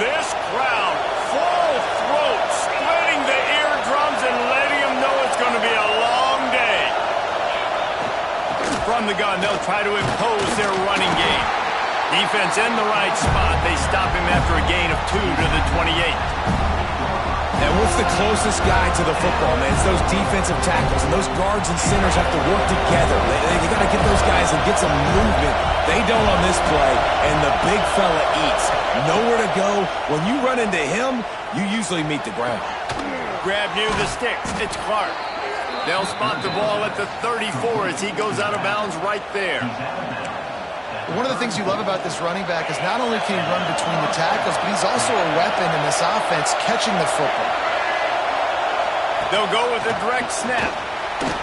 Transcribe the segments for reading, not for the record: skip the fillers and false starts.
This crowd, full throat, splitting the eardrums and letting them know it's going to be a long day. From the gun, they'll try to impose their running game. Defense in the right spot. They stop him after a gain of 2 to the 28. And what's the closest guy to the football, man? It's those defensive tackles, and those guards and centers have to work together. They got to get those guys and get some movement. They don't on this play, and the big fella eats. Nowhere to go. When you run into him, you usually meet the ground. Grab near the sticks. It's Clark. They'll spot the ball at the 34 as he goes out of bounds right there. One of the things you love about this running back is not only can he run between the tackles, but he's also a weapon in this offense catching the football. They'll go with a direct snap.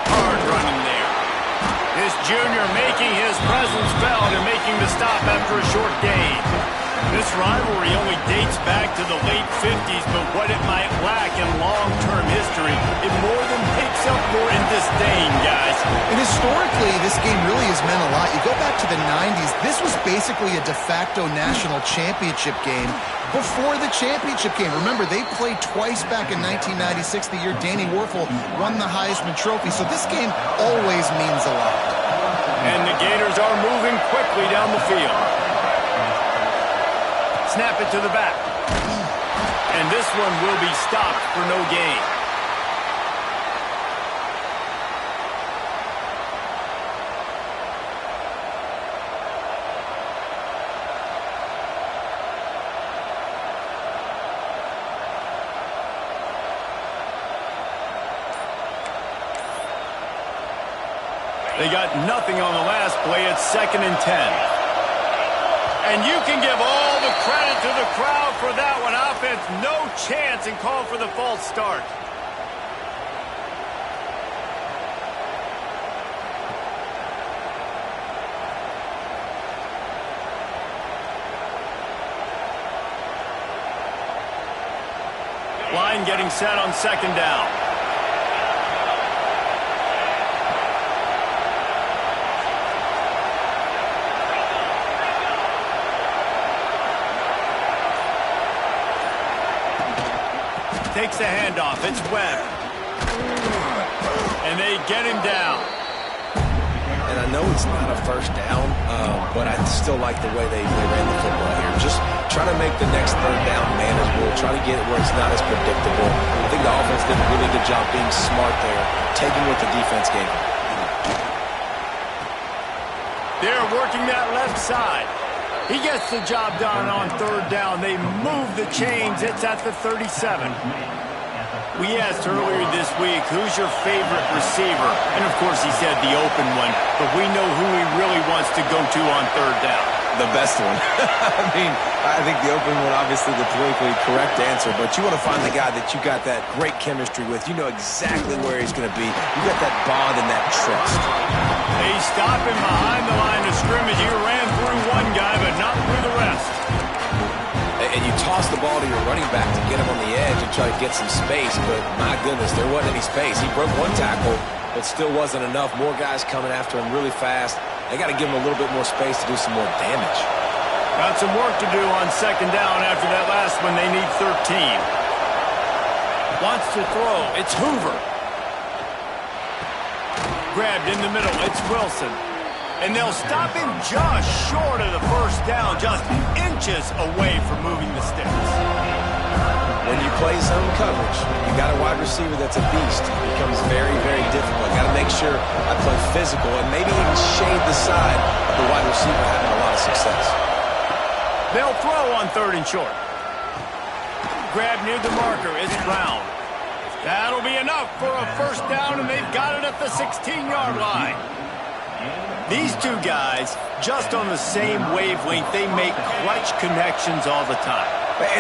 Hard running there. This junior making his presence felt and making the stop after a short gain. This rivalry only dates back to the late 50s, but what it might lack in long-term history, it more than makes up for in disdain, guys. And historically, this game really has meant a lot. You go back to the 90s, this was basically a de facto national championship game before the championship game. Remember, they played twice back in 1996, the year Danny Werfel won the Heisman Trophy. So this game always means a lot. And the Gators are moving quickly down the field. Snap it to the back. And this one will be stopped for no gain. They got nothing on the last play. It's 2nd and 10. And you can give all the credit to the crowd for that one. Offense, no chance, and call for the false start. Line getting set on 2nd down. Takes the handoff. It's Webb. And they get him down. And I know it's not a first down, but I still like the way they ran the football here. Just try to make the next 3rd down manageable. Try to get it where it's not as predictable. I think the offense did a really good job being smart there, taking what the defense gave them. They're working that left side. He gets the job done on 3rd down. They move the chains. It's at the 37. We asked earlier this week, who's your favorite receiver? And, of course, he said the open one. But we know who he really wants to go to on 3rd down. The best one. I mean, I think the open one, obviously the politically correct answer, but you want to find the guy that you got that great chemistry with. You know exactly where he's going to be. You got that bond and that trust. They stop him behind the line of scrimmage. He ran through one guy, but not through the rest. And you toss the ball to your running back to get him on the edge and try to get some space, but my goodness, there wasn't any space. He broke one tackle, but still wasn't enough. More guys coming after him really fast. They got to give him a little bit more space to do some more damage. Got some work to do on 2nd down after that last one. They need 13. Wants to throw. It's Hoover. Grabbed in the middle. It's Wilson. And they'll stop him just short of the 1st down, just inches away from moving the sticks. When you play zone coverage, you got a wide receiver that's a beast. It becomes very, very difficult. Got to make sure I play physical and maybe even shade the side of the wide receiver having a lot of success. They'll throw on 3rd and short. Grab near the marker. It's Brown. That'll be enough for a 1st down, and they've got it at the 16-yard line. These two guys, just on the same wavelength, they make clutch connections all the time.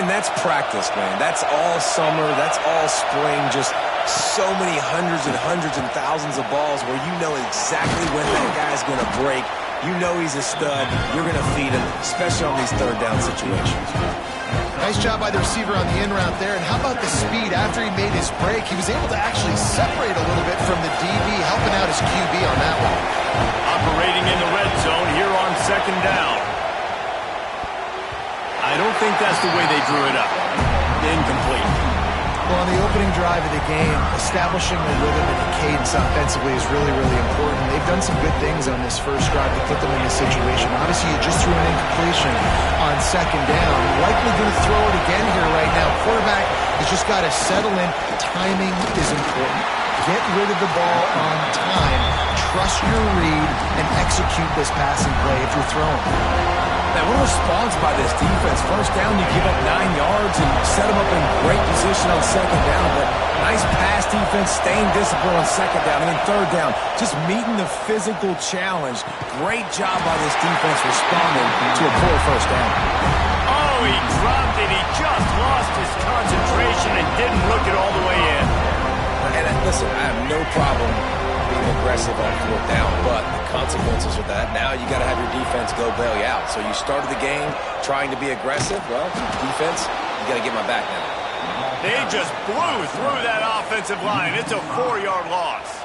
And that's practice, man. That's all summer. That's all spring. Just so many hundreds and thousands of balls where you know exactly when that guy's going to break. You know he's a stud. You're going to feed him, especially on these 3rd down situations. Nice job by the receiver on the in route there. And how about the speed after he made his break? He was able to actually separate a little bit from the DB, helping out his QB on that one. Operating in the red zone here on 2nd down. I don't think that's the way they drew it up. Incomplete. Well, on the opening drive of the game, establishing a rhythm and a cadence offensively is really, really important. They've done some good things on this first drive to put them in this situation. Obviously, you just threw an incompletion on second down. Likely going to throw it again here right now. Quarterback has just got to settle in. Timing is important. Get rid of the ball on time. Trust your read and execute this passing play if you're throwing. Man, what a response by this defense. First down, you give up 9 yards and set them up in great position on second down. But nice pass defense, staying disciplined on second down. And then third down, just meeting the physical challenge. Great job by this defense responding to a poor first down. Oh, he dropped it. He just lost his concentration and didn't look it all the way in. And listen, I have no problem being aggressive on fourth down, but the consequences of that, now you got to have your defense go bail you out. So you started the game trying to be aggressive. Well, defense, you got to get my back now. They just blew through that offensive line. It's a 4-yard loss.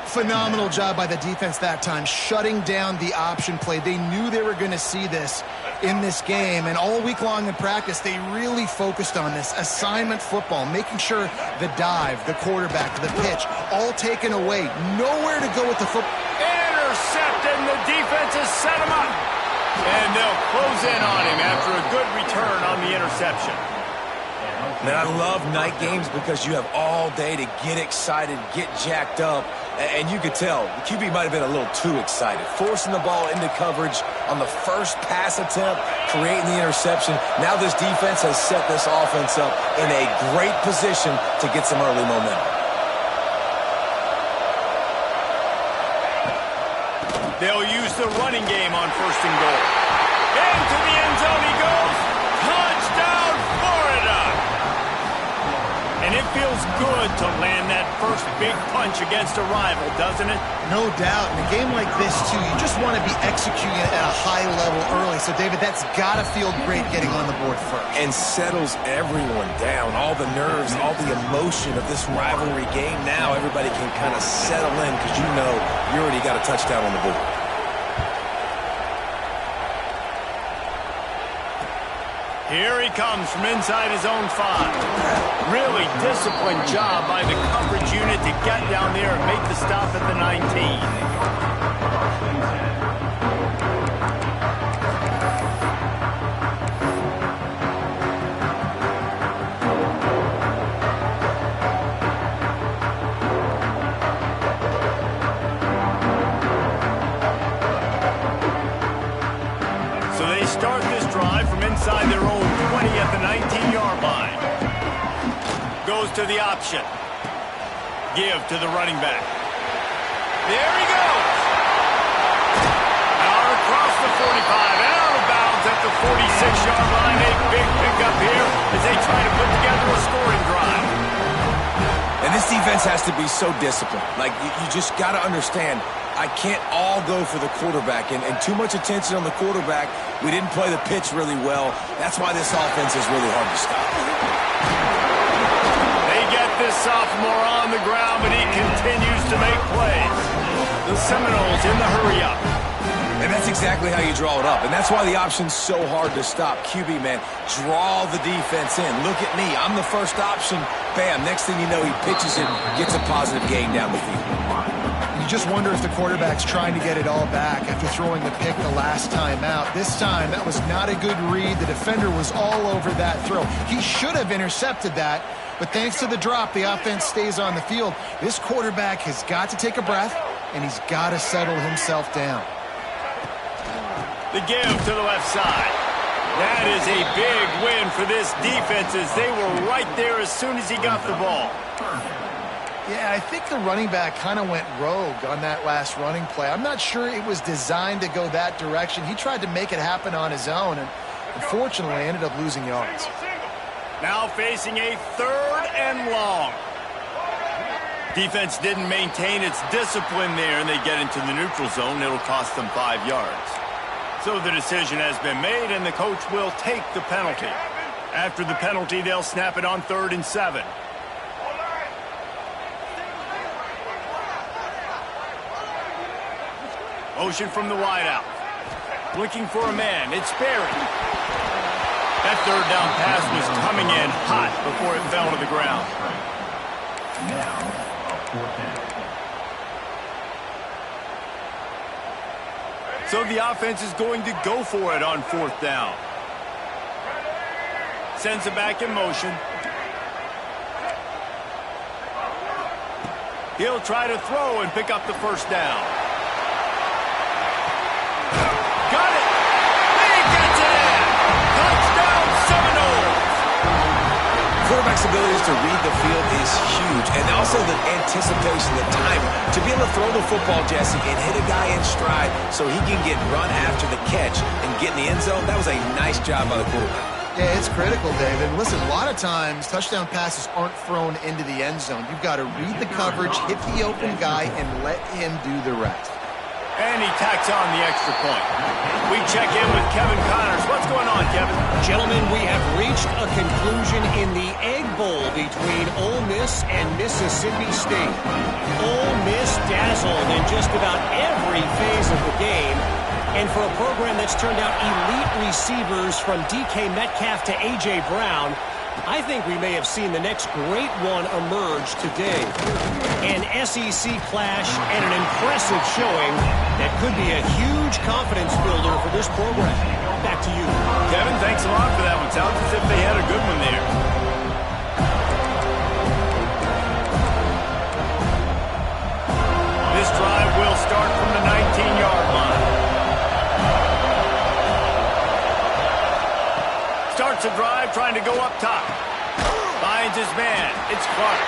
Phenomenal job by the defense that time, shutting down the option play. They knew they were going to see this in this game, and all week long in practice, they really focused on this assignment football, making sure the dive, the quarterback, the pitch, all taken away. Nowhere to go with the football. Intercepted, and the defense has set him up. And they'll close in on him after a good return on the interception. Man, I love night games because you have all day to get excited, get jacked up, and you could tell the QB might have been a little too excited. Forcing the ball into coverage on the first pass attempt, creating the interception. Now this defense has set this offense up in a great position to get some early momentum. They'll use the running game on first and goal. Into the end zone he goes. Touchdown, Florida! And it feels good to land that first big punch against a rival, doesn't it? No doubt. In a game like this, too, you just want to be executing it at a high level early. So, David, that's got to feel great getting on the board first. And settles everyone down. All the nerves, all the emotion of this rivalry game. Now everybody can kind of settle in because you know you already got a touchdown on the board. Here he comes from inside his own 5. Really disciplined job by the coverage unit to get down there and make the stop at the 19. So they start this drive from inside their own 20 at the 19-yard line. Goes to the option. Give to the running back. There he goes. Out across the 45 and out of bounds at the 46-yard line. A big pickup here as they try to put together a scoring drive. And this defense has to be so disciplined. Like, you just got to understand, I can't all go for the quarterback. And too much attention on the quarterback. We didn't play the pitch really well. That's why this offense is really hard to stop. They get this sophomore on the ground, but he continues to make plays. The Seminoles in the hurry-up. And that's exactly how you draw it up. And that's why the option's so hard to stop. QB, man, draw the defense in. Look at me. I'm the first option. Bam. Next thing you know, he pitches it, gets a positive gain down the field. You just wonder if the quarterback's trying to get it all back after throwing the pick the last time out. This time, that was not a good read. The defender was all over that throw. He should have intercepted that, but thanks to the drop, the offense stays on the field. This quarterback has got to take a breath, and he's got to settle himself down. The give to the left side. That is a big win for this defense as they were right there as soon as he got the ball. Yeah, I think the running back kind of went rogue on that last running play. I'm not sure it was designed to go that direction. He tried to make it happen on his own and unfortunately ended up losing yards. Now facing a 3rd and long. Defense didn't maintain its discipline there, and they get into the neutral zone. It'll cost them 5 yards. So the decision has been made, and the coach will take the penalty. After the penalty, they'll snap it on 3rd and 7. Motion from the wideout. Looking for a man. It's Barry. That third down pass was coming in hot before it fell to the ground. So the offense is going to go for it on 4th down. Sends it back in motion. He'll try to throw and pick up the first down. Got it! He gets it in! Touchdown Seminoles! Quarterback's abilities to read the field is huge, and also the anticipation, the timing. To be able to throw the football, Jesse, and hit a guy in stride so he can get run after the catch and get in the end zone, that was a nice job by the quarterback. Yeah, it's critical, David. Listen, a lot of times touchdown passes aren't thrown into the end zone. You've got to read the coverage, hit the open guy, and let him do the rest. And he tacks on the extra point. We check in with Kevin Connors. What's going on, Kevin? Gentlemen, we have reached a conclusion in the Egg Bowl between Ole Miss and Mississippi State. Ole Miss dazzled in just about every phase of the game. And for a program that's turned out elite receivers from DK Metcalf to A.J. Brown, I think we may have seen the next great one emerge today. An SEC clash and an impressive showing that could be a huge confidence builder for this program. Back to you. Kevin, thanks a lot for that one. Sounds as if they had a good one there. This drive will start from the 19-yard line. Starts a drive trying to go up top. Finds his man. It's Clark.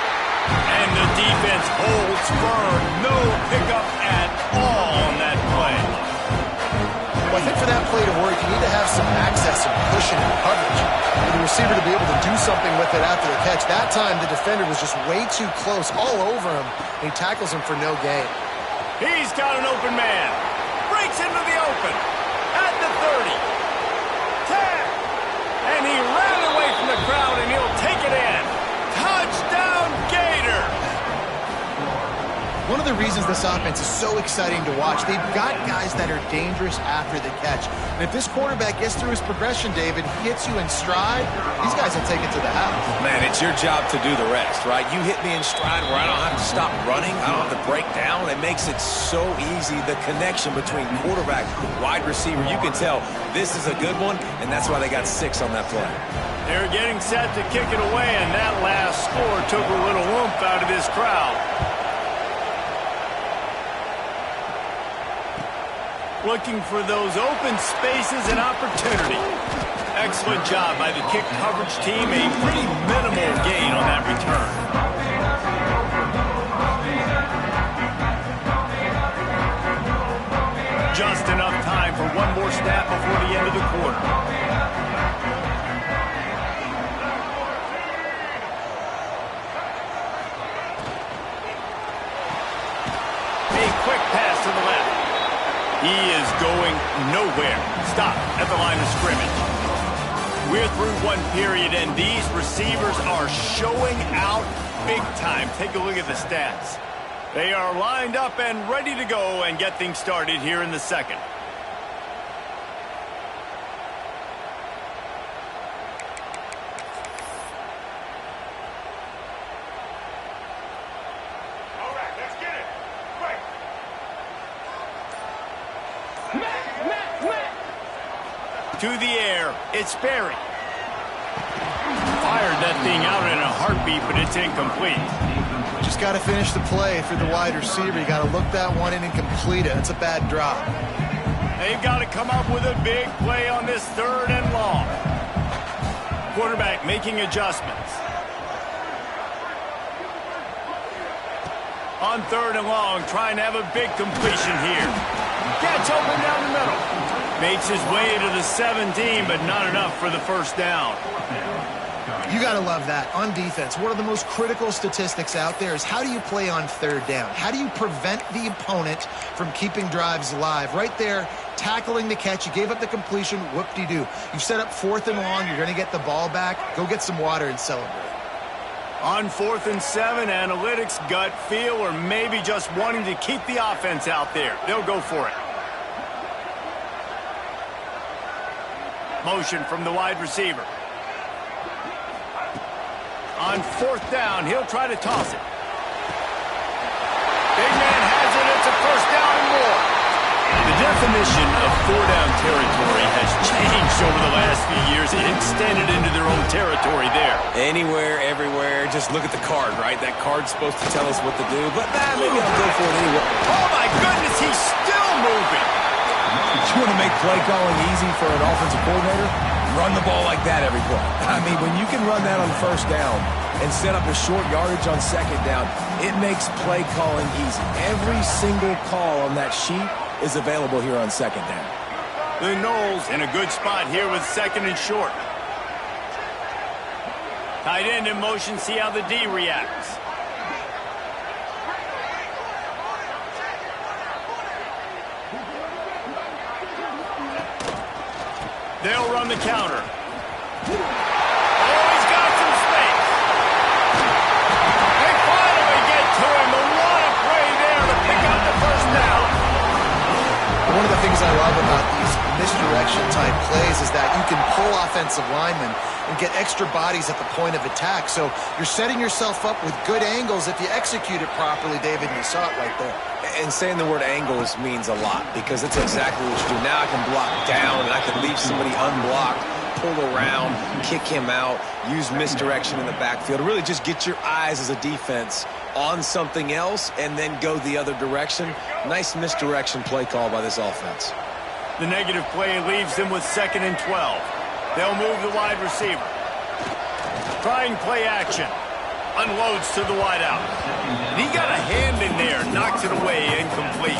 And the defense holds firm. No pickup at all on that play. Well, I think for that play to work, you need to have some access, some cushion and coverage. For the receiver to be able to do something with it after the catch. That time, the defender was just way too close, all over him. And he tackles him for no gain. He's got an open man. Breaks into the open. At the 30. 10. And he ran away from the crowd, and he'll take it in. Touchdown, Gators! One of the reasons this offense is so exciting to watch, they've got guys that are dangerous after the catch. And if this quarterback gets through his progression, David, hits you in stride, these guys will take it to the house. Man, it's your job to do the rest, right? You hit me in stride where I don't have to stop running. I don't have to break down. It makes it so easy, the connection between quarterback, wide receiver. You can tell this is a good one, and that's why they got 6 on that play. They're getting set to kick it away, and that last score took a little oomph out of this crowd. Looking for those open spaces and opportunity. Excellent job by the kick coverage team. A pretty minimal gain on that return. Just enough time for one more snap before the end of the quarter. A quick pass to the left. He is going nowhere. Stop at the line of scrimmage. We're through one period, and these receivers are showing out big time. Take a look at the stats. They are lined up and ready to go and get things started here in the second. To the air, it's Berry. Fired that thing out in a heartbeat, but it's incomplete. Just got to finish the play for the wide receiver. You got to look that one in and complete it. It's a bad drop. They've got to come up with a big play on this 3rd and long. Quarterback making adjustments. On 3rd and long, trying to have a big completion here. Gets open down the middle. Makes his way to the 17, but not enough for the first down. You got to love that. On defense, one of the most critical statistics out there is how do you play on 3rd down? How do you prevent the opponent from keeping drives alive? Right there, tackling the catch. You gave up the completion. Whoop-de-doo. You've set up 4th and long. You're going to get the ball back. Go get some water and celebrate. On 4th and 7, analytics, gut feel, or maybe just wanting to keep the offense out there. They'll go for it. Motion from the wide receiver. On 4th down, he'll try to toss it. Big man has it. It's a 1st down and more. The definition of 4-down territory has changed over the last few years. It extended into their own territory there. Anywhere, everywhere. Just look at the card, right? That card's supposed to tell us what to do, but maybe I'll go for it anyway. Oh, my goodness, he's still moving. You want to make play calling easy for an offensive coordinator? Run the ball like that every play. I mean, when you can run that on 1st down and set up a short yardage on 2nd down, it makes play calling easy. Every single call on that sheet is available here on 2nd down. The Knowles in a good spot here with 2nd and short. Tight end in motion, see how the D reacts. They'll run the counter. Oh, he's got some space. They finally get to him. The what a play there to pick up the 1st down. One of the things I love about these misdirection-type plays is that you can pull offensive linemen and get extra bodies at the point of attack. So you're setting yourself up with good angles if you execute it properly, David, and you saw it right there. And saying the word angles means a lot because it's exactly what you do. Now I can block down and I can leave somebody unblocked, pull around, kick him out, use misdirection in the backfield. Really just get your eyes as a defense on something else and then go the other direction. Nice misdirection play call by this offense. The negative play leaves them with 2nd and 12. They'll move the wide receiver. Trying play action. Unloads to the wideout. He got a hand in there, knocks it away, incomplete.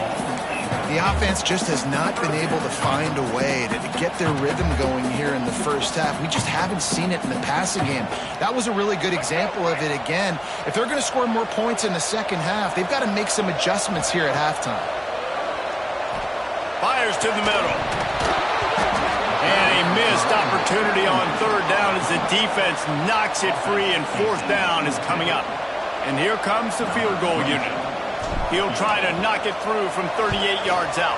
The offense just has not been able to find a way to get their rhythm going here in the 1st half. We just haven't seen it in the passing game. That was a really good example of it again. If they're going to score more points in the 2nd half, they've got to make some adjustments here at halftime. Fires to the middle. And a missed opportunity on 3rd down as the defense knocks it free, and 4th down is coming up. And here comes the field goal unit. He'll try to knock it through from 38 yards out.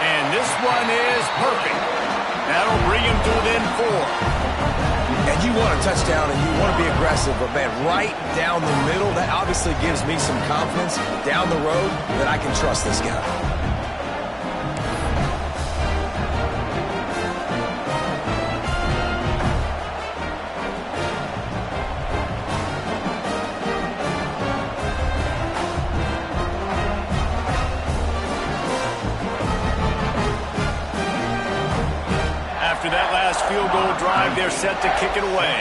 And this one is perfect. That'll bring him to within 4. And you want a touchdown and you want to be aggressive, but man, right down the middle, that obviously gives me some confidence down the road that I can trust this guy. After that last field goal drive, they're set to kick it away.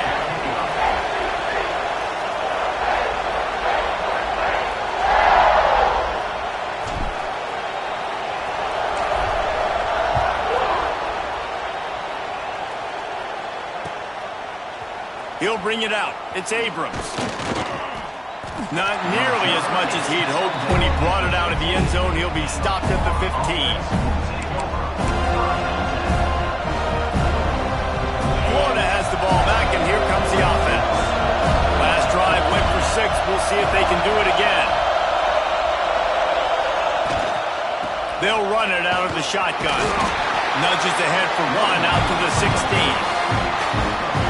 He'll bring it out. It's Abrams. Not nearly as much as he'd hoped when he brought it out of the end zone. He'll be stopped at the 15. Florida has the ball back, and here comes the offense. Last drive went for 6. We'll see if they can do it again. They'll run it out of the shotgun. Nudges ahead for 1 out to the 16.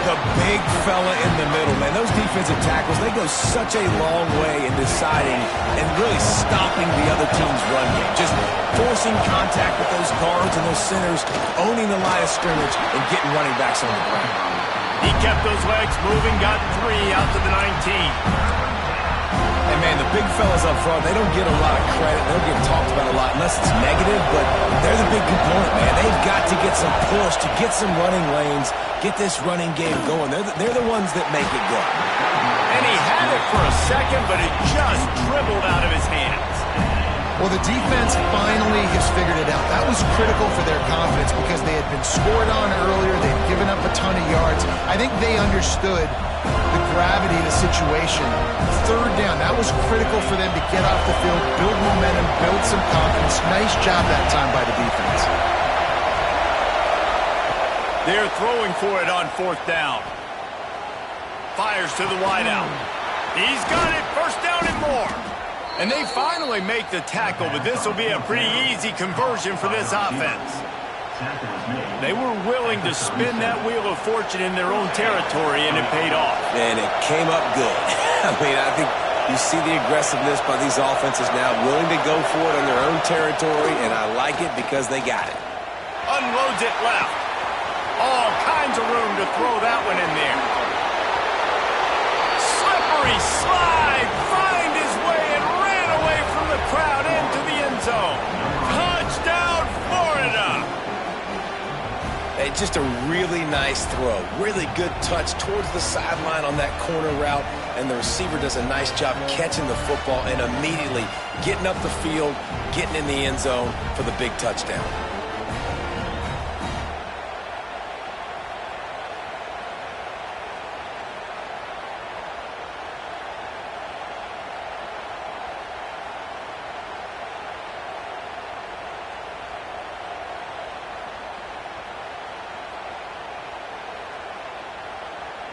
The big fella in the middle, man. Those defensive tackles, they go such a long way in deciding and really stopping the other team's run game. Just forcing contact with those guards and those centers, owning the line of scrimmage, and getting running backs on the ground. He kept those legs moving, got 3 out to the 19. And, man, the big fellas up front, they don't get a lot of credit. They don't get talked about a lot unless it's negative, but they're the big component, man. They've got to get some push, to get some running lanes, get this running game going. They're the ones that make it go. And he had it for a second, but it just dribbled out of his hands. Well, the defense finally has figured it out. That was critical for their confidence because they had been scored on earlier. They'd given up a ton of yards. I think they understood the gravity of the situation. 3rd down, that was critical for them to get off the field, build momentum, build some confidence. Nice job that time by the defense. They're throwing for it on 4th down. Fires to the wideout. He's got it. 1st down and more. And they finally make the tackle, but this will be a pretty easy conversion for this offense. They were willing to spin that wheel of fortune in their own territory, and it paid off. And it came up good. I mean, I think you see the aggressiveness by these offenses now, willing to go for it in their own territory, and I like it because they got it. Unloads it left. All kinds of room to throw that one in there. Slippery slide. Find his way and ran away from the crowd into the end zone. Touchdown, Florida. Hey, just a really nice throw. Really good touch towards the sideline on that corner route, and the receiver does a nice job catching the football and immediately getting up the field, getting in the end zone for the big touchdown.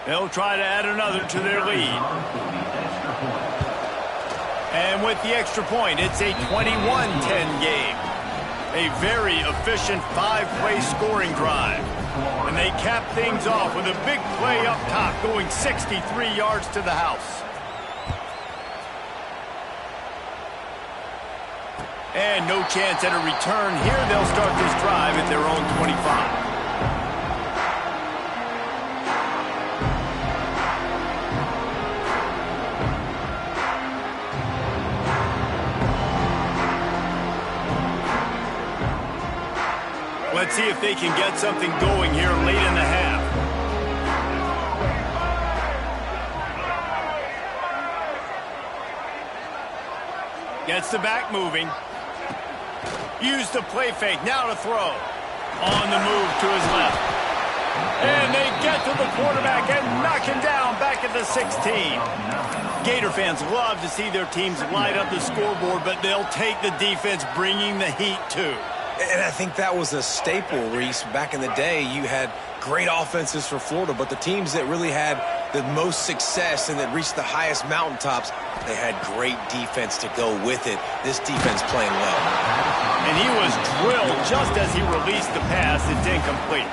They'll try to add another to their lead. And with the extra point, it's a 21-10 game. A very efficient 5-play scoring drive. And they cap things off with a big play up top, going 63 yards to the house. And no chance at a return here. They'll start this drive at their own 25. Let's see if they can get something going here late in the half. Gets the back moving. Use the play fake. Now to throw. On the move to his left. And they get to the quarterback and knock him down back at the 16. Gator fans love to see their teams light up the scoreboard, but they'll take the defense bringing the heat too. And I think that was a staple, Reese. Back in the day, you had great offenses for Florida, but the teams that really had the most success and that reached the highest mountaintops, they had great defense to go with it. This defense playing well. And he was drilled just as he released the pass. It's incomplete.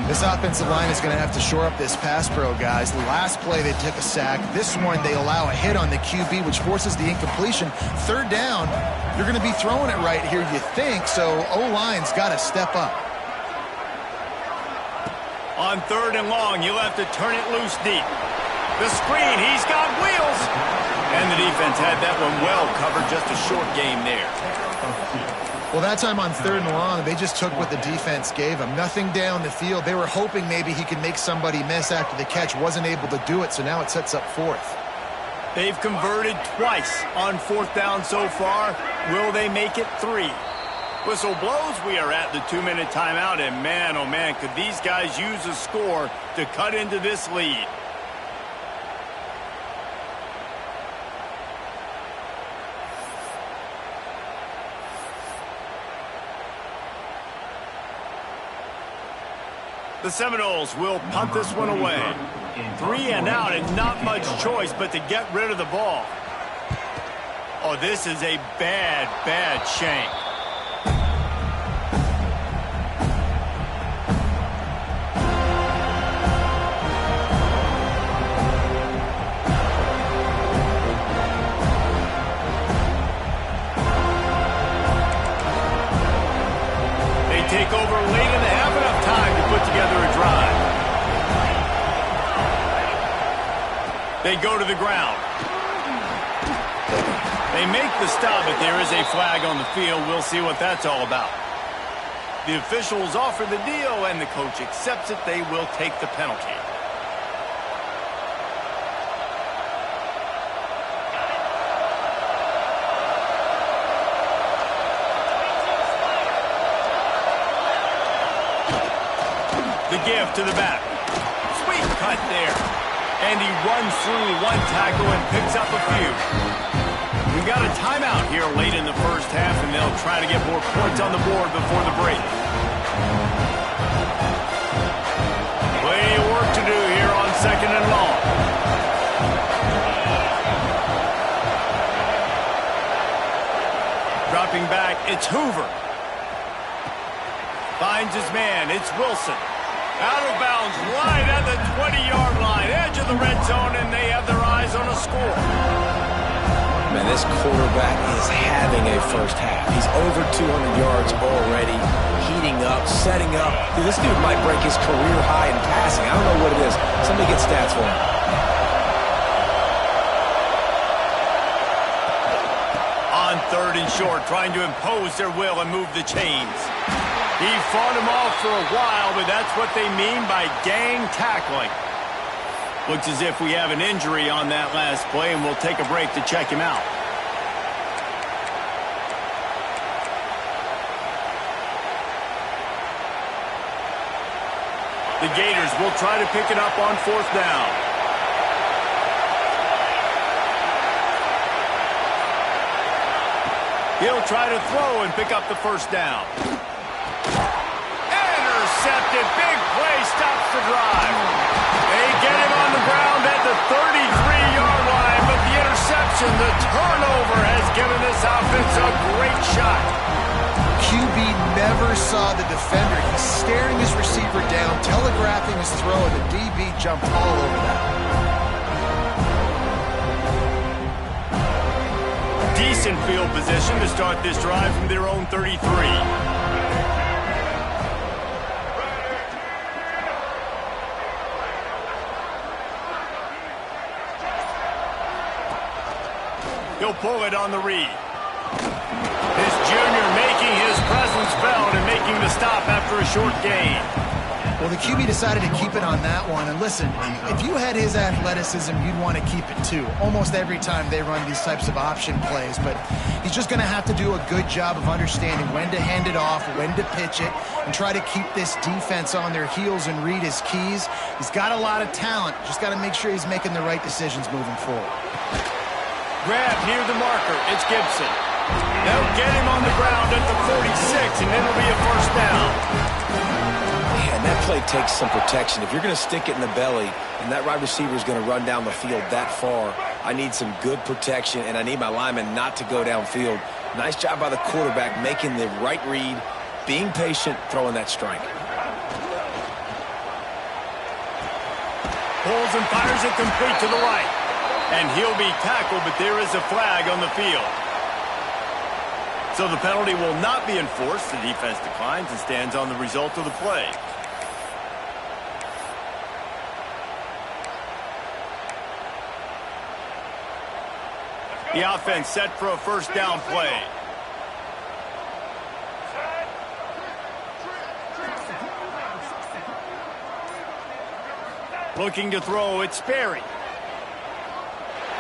This offensive line is going to have to shore up this pass pro, guys. The last play, they took a sack. This one, they allow a hit on the QB, which forces the incompletion. Third down, you're going to be throwing it right here, you think, so O-line's got to step up. On third and long, you'll have to turn it loose deep. The screen, he's got wheels. And the defense had that one well covered, just a short game there. Well, that time on third and long, they just took what the defense gave them. Nothing down the field. They were hoping maybe he could make somebody miss after the catch. Wasn't able to do it, so now it sets up fourth. They've converted twice on fourth down so far. Will they make it 3? Whistle blows. We are at the 2-minute timeout, and man, oh man, could these guys use a score to cut into this lead. The Seminoles will punt this one away. 3 and out, and not much choice but to get rid of the ball. Oh, this is a bad, bad shank. They take over late in the half, enough time to put together a drive. They go to the ground. They make the stop, but there is a flag on the field. We'll see what that's all about. The officials offer the deal, and the coach accepts it. They will take the penalty. The give to the back. Sweet cut there. And he runs through one tackle and picks up a few. We've got a timeout here late in the first half, and they'll try to get more points on the board before the break. Plenty of work to do here on second and long. Dropping back, it's Hoover. finds his man. It's Wilson. Out of bounds, right at the 20-yard line, edge of the red zone, and they have their eyes on a score. Man, this quarterback is having a first half. He's over 200 yards already, heating up, setting up. Dude, this dude might break his career high in passing. I don't know what it is. Somebody get stats for him. On 3rd and short, trying to impose their will and move the chains. He fought him off for a while, but that's what they mean by gang tackling. Looks as if we have an injury on that last play, and we'll take a break to check him out. The Gators will try to pick it up on 4th down. He'll try to throw and pick up the 1st down. Intercepted. Big play stops the drive. They get him on the ground at the 33-yard line, but the interception, the turnover, has given this offense a great shot. QB never saw the defender. He's staring his receiver down, telegraphing his throw, and the DB jumped all over that. Decent field position to start this drive from their own 33. He'll pull it on the read. This junior making his presence felt and making the stop after a short gain. Well, the QB decided to keep it on that one. And listen, if you had his athleticism, you'd want to keep it too. Almost every time they run these types of option plays. But he's just going to have to do a good job of understanding when to hand it off, when to pitch it, and try to keep this defense on their heels and read his keys. He's got a lot of talent. Just got to make sure he's making the right decisions moving forward. Grab near the marker. It's Gibson. They'll get him on the ground at the 46, and it'll be a 1st down. Man, that play takes some protection. If you're going to stick it in the belly and that wide receiver is going to run down the field that far, I need some good protection, and I need my lineman not to go downfield. Nice job by the quarterback making the right read, being patient, throwing that strike. Pulls and fires it complete to the right. And he'll be tackled, but there is a flag on the field. So the penalty will not be enforced. The defense declines and stands on the result of the play. The offense set for a 1st down play. Looking to throw, it's Sperry.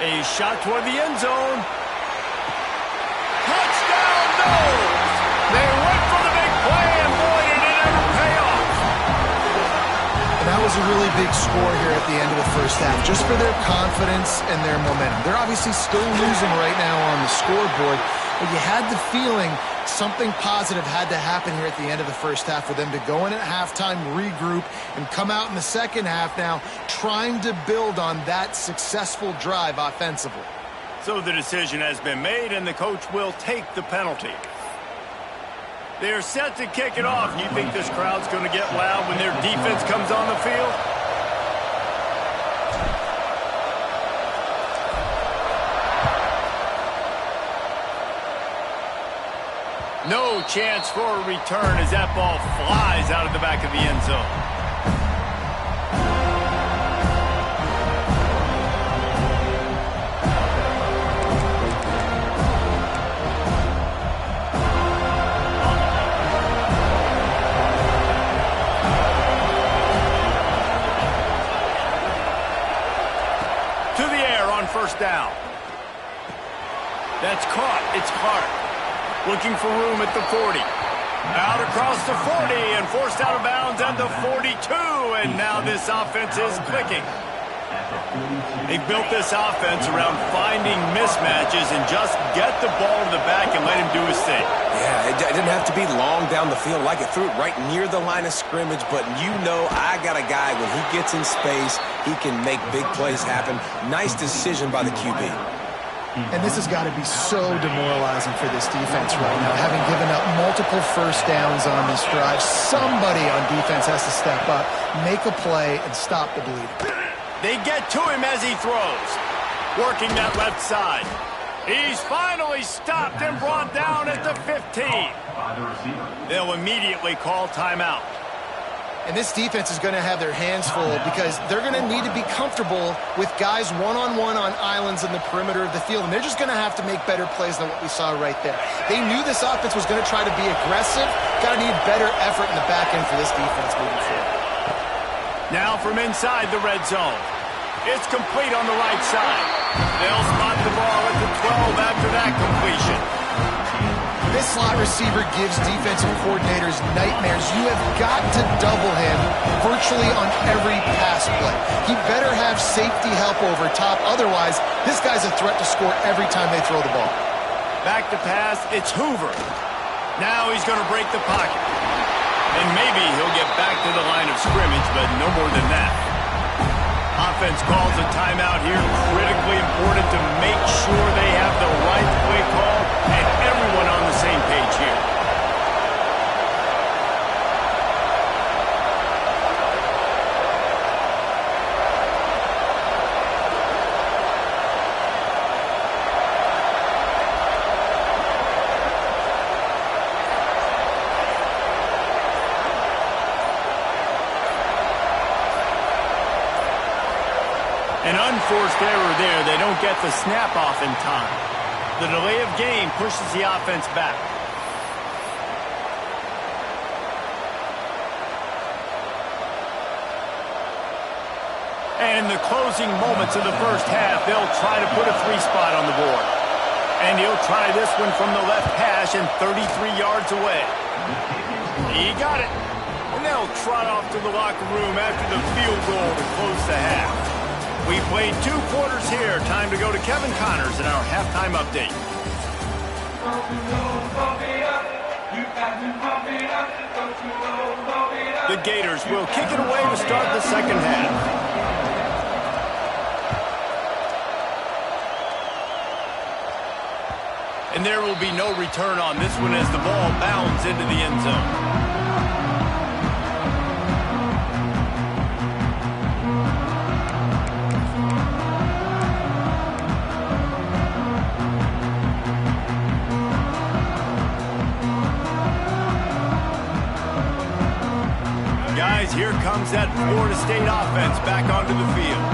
A shot toward the end zone. Touchdown, no! They went for the big play, and boy, did it ever pay off. And that was a really big score here at the end of the 1st half, just for their confidence and their momentum. They're obviously still losing right now on the scoreboard, but you had the feeling something positive had to happen here at the end of the 1st half for them to go in at halftime, regroup, and come out in the 2nd half now trying to build on that successful drive offensively. So the decision has been made, and the coach will take the penalty. They're set to kick it off. You think this crowd's going to get loud when their defense comes on the field? No chance for a return as that ball flies out of the back of the end zone. To the air on 1st down. That's caught. It's Clark. Looking for room at the 40. Out across the 40 and forced out of bounds at the 42. And now this offense is clicking. They built this offense around finding mismatches and just get the ball to the back and let him do his thing. Yeah, it didn't have to be long down the field. Like it threw it right near the line of scrimmage, but you know I got a guy, when he gets in space, he can make big plays happen. Nice decision by the QB. 2nd and 10 here. And this has got to be so demoralizing for this defense right now, having given up multiple first downs on this drive. Somebody on defense has to step up, make a play, and stop the bleeding. They get to him as he throws. Working that left side. He's finally stopped and brought down at the 15. They'll immediately call timeout. And this defense is going to have their hands full because they're going to need to be comfortable with guys one-on-one on islands in the perimeter of the field. And they're just going to have to make better plays than what we saw right there. They knew this offense was going to try to be aggressive. Got to need better effort in the back end for this defense moving forward. Now from inside the red zone. It's complete on the right side. They'll spot the ball at the 12 after that completion. This slot receiver gives defensive coordinators nightmares. You have got to double him virtually on every pass play. He better have safety help over top. Otherwise, this guy's a threat to score every time they throw the ball. Back to pass, it's Hoover. Now he's going to break the pocket. And maybe he'll get back to the line of scrimmage, but no more than that. Offense calls a timeout here. Critically important to make sure they have the right play call and everyone on the same page here. An unforced error there. They don't get the snap off in time. The delay of game pushes the offense back. And in the closing moments of the first half, they'll try to put a 3-spot on the board. And he'll try this one from the left hash and 33 yards away. He got it. And they'll trot off to the locker room after the field goal to close the half. We played 2 quarters here. Time to go to Kevin Connors in our halftime update. The Gators will kick it away to start the second half. And there will be no return on this one as the ball bounds into the end zone. Here comes that Florida State offense back onto the field.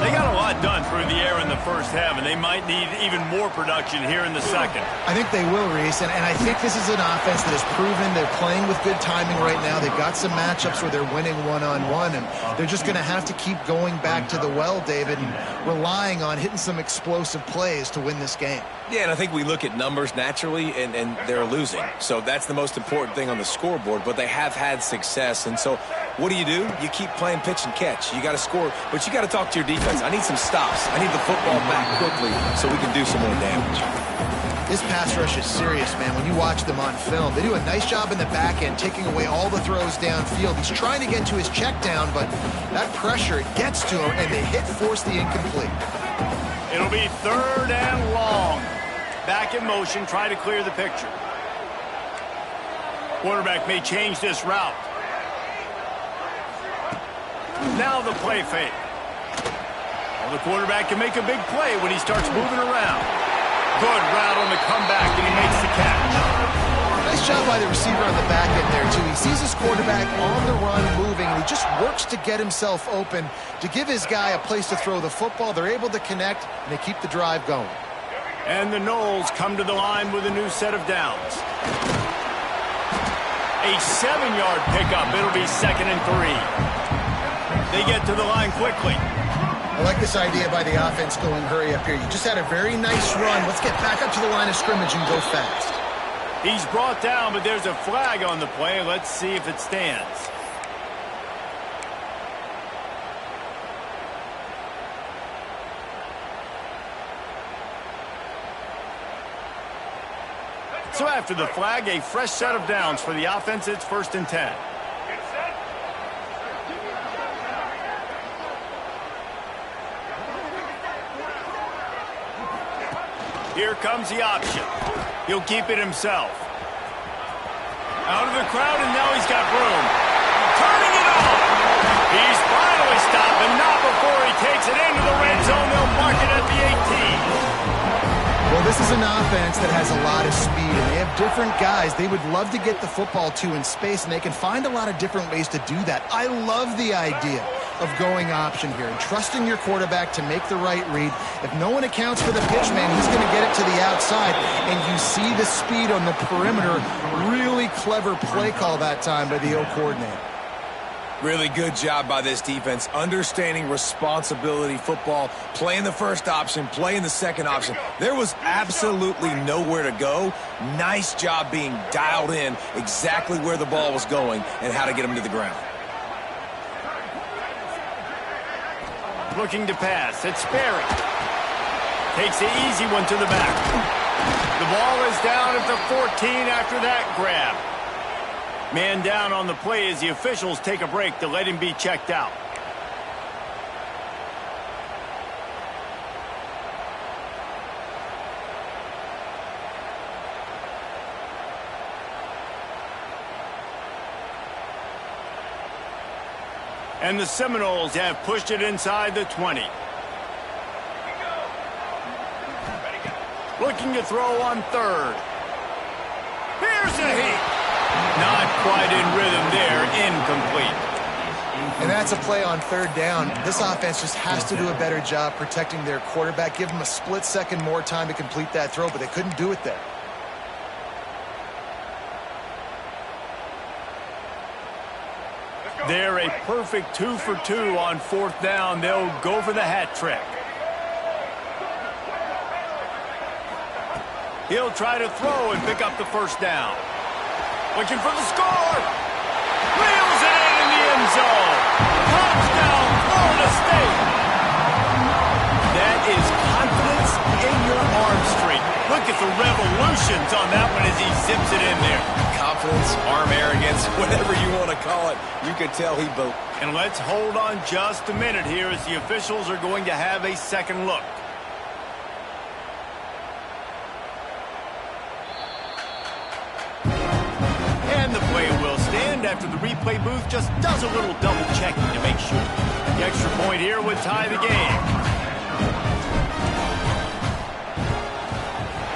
They got a lot done through the air in the first half, and they might need even more production here in the second. I think they will, Reese, and I think this is an offense that has proven they're playing with good timing right now. They've got some matchups where they're winning one-on-one, and they're just going to have to keep going back to the well, David, and relying on hitting some explosive plays to win this game. Yeah, and I think we look at numbers naturally, and they're losing. So that's the most important thing on the scoreboard, but they have had success. And so what do? You keep playing pitch and catch. You got to score, but you got to talk to your defense. I need some stops. I need the football back quickly so we can do some more damage. This pass rush is serious, man. When you watch them on film, they do a nice job in the back end, taking away all the throws downfield. He's trying to get to his check down, but that pressure gets to him, and the hit forced the incomplete. It'll be 3rd and long. Back in motion, try to clear the picture. Quarterback may change this route. Now the play fake. Well, the quarterback can make a big play when he starts moving around. Good route on the comeback, and he makes the catch. Nice job by the receiver on the back end there, too. He sees his quarterback on the run moving, and he just works to get himself open to give his guy a place to throw the football. They're able to connect, and they keep the drive going. And the Noles come to the line with a new set of downs. A 7-yard pickup. It'll be 2nd and 3. They get to the line quickly. I like this idea by the offense going hurry up here. You just had a very nice run. Let's get back up to the line of scrimmage and go fast. He's brought down, but there's a flag on the play. Let's see if it stands. So after the flag, a fresh set of downs for the offense. It's 1st and 10. Here comes the option. He'll keep it himself. Out of the crowd, and now he's got room. Turning it on. He's finally stopped, and not before he takes it into the red zone. They'll mark it at the 18. Well, this is an offense that has a lot of speed, and they have different guys they would love to get the football to in space, and they can find a lot of different ways to do that. I love the idea of going option here and trusting your quarterback to make the right read. If no one accounts for the pitch, man, he's going to get it to the outside, and you see the speed on the perimeter. Really clever play call that time by the O coordinator. Really good job by this defense, understanding responsibility football, playing the first option, playing the second option. There was absolutely nowhere to go. Nice job being dialed in exactly where the ball was going and how to get him to the ground. Looking to pass. It's Sperry. Takes the easy one to the back. The ball is down at the 14 after that grab. Man down on the play as the officials take a break to let him be checked out. And the Seminoles have pushed it inside the 20. Looking to throw on third. Here's a hit. Not quite in rhythm there, incomplete. And that's a play on third down. This offense just has to do a better job protecting their quarterback. Give them a split second more time to complete that throw, but they couldn't do it there. They're a perfect 2 for 2 on fourth down. They'll go for the hat trick. He'll try to throw and pick up the first down. Looking for the score. Wheels it in the end zone. Touchdown, Florida State. That is confidence in your arm strength. Look at the revolutions on that one as he zips it in there. Confidence, arm arrogance, whatever you want to call it. You could tell he built. And let's hold on just a minute here as the officials are going to have a second look. The play will stand after the replay booth just does a little double checking to make sure. The extra point here would tie the game.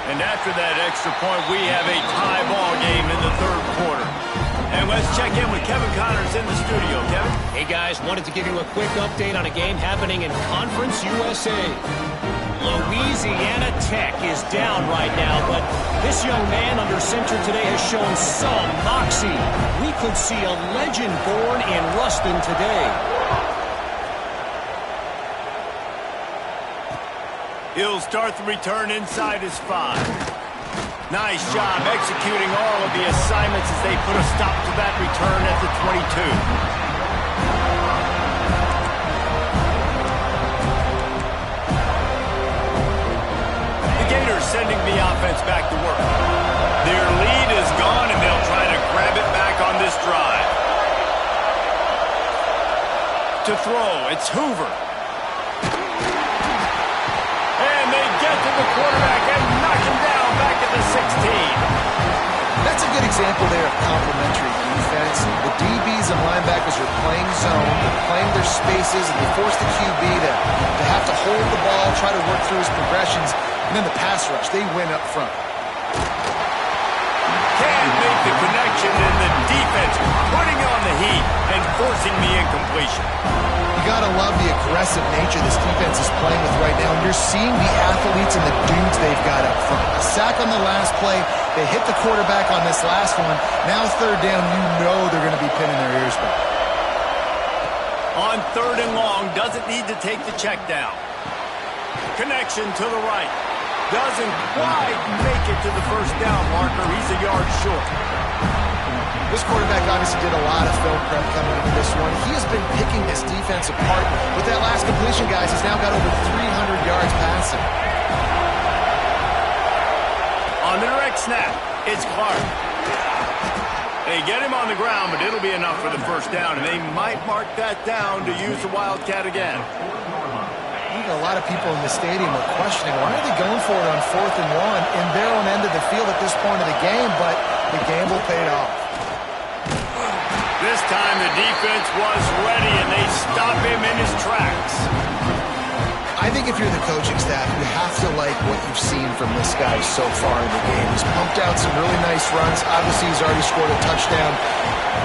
And after that extra point, we have a tie ball game in the third quarter. And let's check in with Kevin Connors in the studio. Kevin? Hey, guys. Wanted to give you a quick update on a game happening in Conference USA. Louisiana Tech is down right now, but this young man under center today has shown some moxie. We could see a legend born in Ruston today. He'll start the return inside his 5. Nice job executing all of the assignments as they put a stop to that return at the 22. Sending the offense back to work. Their lead is gone, and they'll try to grab it back on this drive. To throw, it's Hoover. And they get to the quarterback and knock him down back at the 16. That's a good example there of complementary defense. The DBs and linebackers are playing zone, they're playing their spaces, and they force the QB to have to hold the ball, try to work through his progressions. And then the pass rush, they win up front. Can't make the connection, and the defense putting on the heat and forcing the incompletion. You got to love the aggressive nature this defense is playing with right now. And you're seeing the athletes and the dudes they've got up front. A sack on the last play. They hit the quarterback on this last one. Now third down, you know they're going to be pinning their ears back. On third and long, doesn't need to take the check down. Connection to the right. Doesn't quite make it to the first down marker. He's a yard short. This quarterback obviously did a lot of film prep coming into this one. He has been picking this defense apart. With that last completion, guys, he's now got over 300 yards passing. On the direct snap, it's Clark. They get him on the ground, but it'll be enough for the first down, and they might mark that down to use the Wildcat again. I think a lot of people in the stadium are questioning, why are they going for it on 4th and 1 in their own end of the field at this point of the game, but the gamble paid off. This time the defense was ready, and they stop him in his tracks. I think if you're the coaching staff, you have to like what you've seen from this guy so far in the game. He's pumped out some really nice runs. Obviously, he's already scored a touchdown.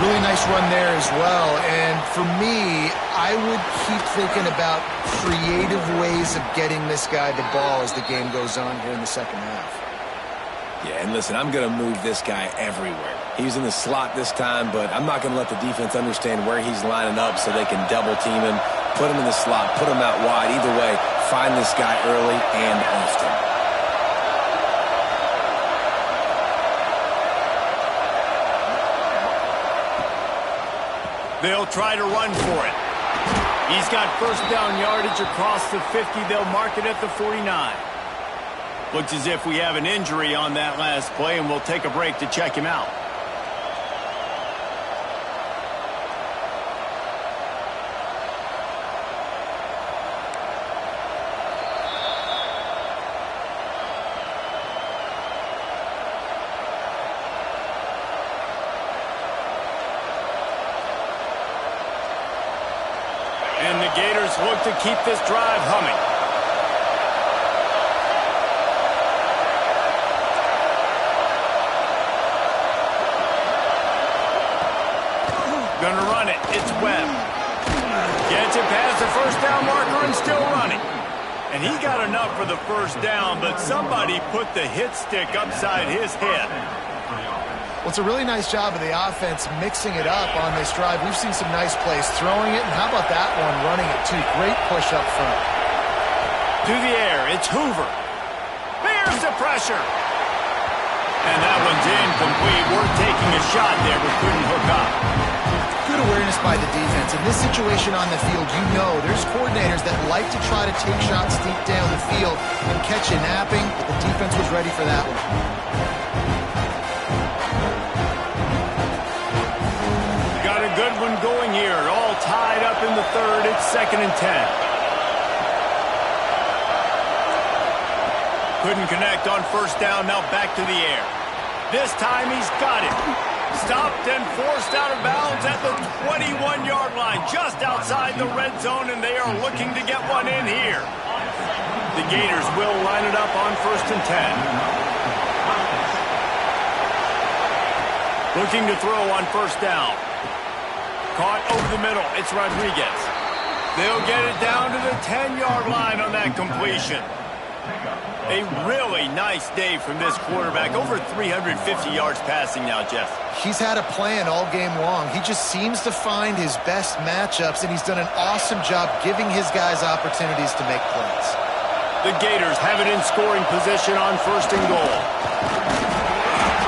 Really nice run there as well. And for me, I would keep thinking about creative ways of getting this guy the ball as the game goes on here in the second half. Yeah, and listen, I'm going to move this guy everywhere. He's in the slot this time, but I'm not going to let the defense understand where he's lining up so they can double team him, put him in the slot, put him out wide. Either way, find this guy early and often. They'll try to run for it. He's got first down yardage across the 50. They'll mark it at the 49. Looks as if we have an injury on that last play, and we'll take a break to check him out. And the Gators look to keep this drive humming. Gonna run it. It's Webb. Gets it past the first down marker and still running. And he got enough for the first down, but somebody put the hit stick upside his head. Well, it's a really nice job of the offense mixing it up on this drive. We've seen some nice plays throwing it, and how about that one running it too? Great push up front. To the air, it's Hoover. There's the pressure. And that one's incomplete. We're taking a shot there, but couldn't hook up. Good awareness by the defense. In this situation on the field, you know there's coordinators that like to try to take shots deep down the field and catch you napping, but the defense was ready for that one. Got a good one going here. All tied up in the third. It's 2nd and 10. Couldn't connect on first down. Now back to the air. This time he's got it. Stopped and forced out of bounds at the 21-yard line, just outside the red zone, and they are looking to get one in here. The Gators will line it up on 1st and 10. Looking to throw on first down. Caught over the middle. It's Rodriguez. They'll get it down to the 10-yard line on that completion. A really nice day from this quarterback. Over 350 yards passing now, Jeff. He's had a plan all game long. He just seems to find his best matchups, and he's done an awesome job giving his guys opportunities to make plays. The Gators have it in scoring position on 1st and goal.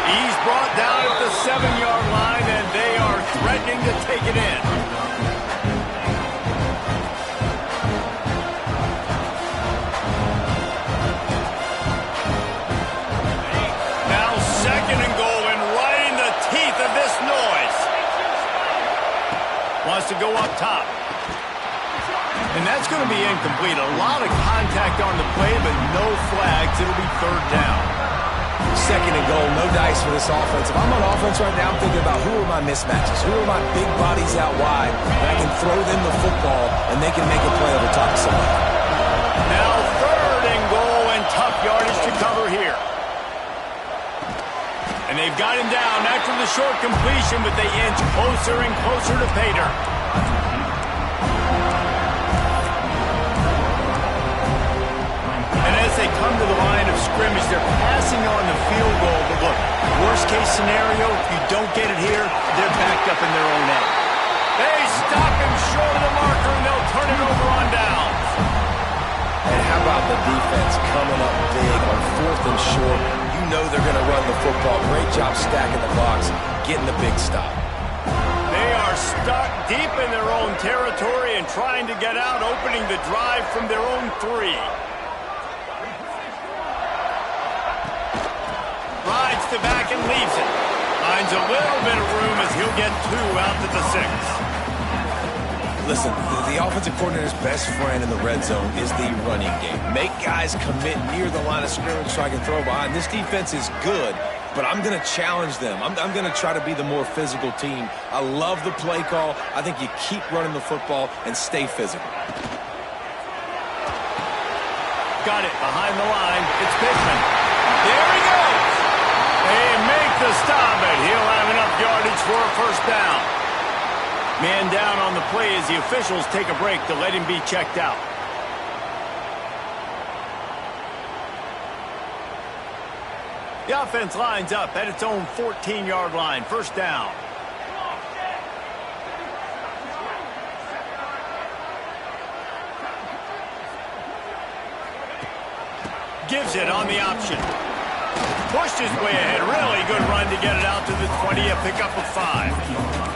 He's brought down at the 7-yard line, and they are threatening to take it in. Now 2nd and goal, and right in the teeth of this noise. Wants to go up top. And that's going to be incomplete. A lot of contact on the play, but no flags. It'll be 3rd down. 2nd and goal, no dice for this offense. If I'm on offense right now, I'm thinking about who are my mismatches, who are my big bodies out wide, and I can throw them the football, and they can make a play over top of somebody. Now 3rd and goal, and tough yardage to cover here. And they've got him down after the short completion, but they inch closer and closer to pay dirt. And as they come to the line of scrimmage, they're passing on the field goal. But look, worst case scenario, if you don't get it here, they're backed up in their own end. They stop him short of the marker, and they'll turn it over on downs. And how about the defense coming up big on 4th and short? You know they're going to run the football. Great job stacking the box, getting the big stop. They are stuck deep in their own territory and trying to get out, opening the drive from their own 3. Rides the back and leaves it. Finds a little bit of room as he'll get 2 out to the 6. Listen, the offensive coordinator's best friend in the red zone is the running game. Make guys commit near the line of scrimmage so I can throw behind. This defense is good, but I'm going to challenge them. I'm going to try to be the more physical team. I love the play call. I think you keep running the football and stay physical. Got it behind the line. It's Pittman. There he goes. They make the stop, and he'll have enough yardage for a first down. Man down on the play as the officials take a break to let him be checked out. The offense lines up at its own 14-yard line. First down. Gives it on the option. Pushed his way ahead. Really good run to get it out to the 20. A pickup of 5.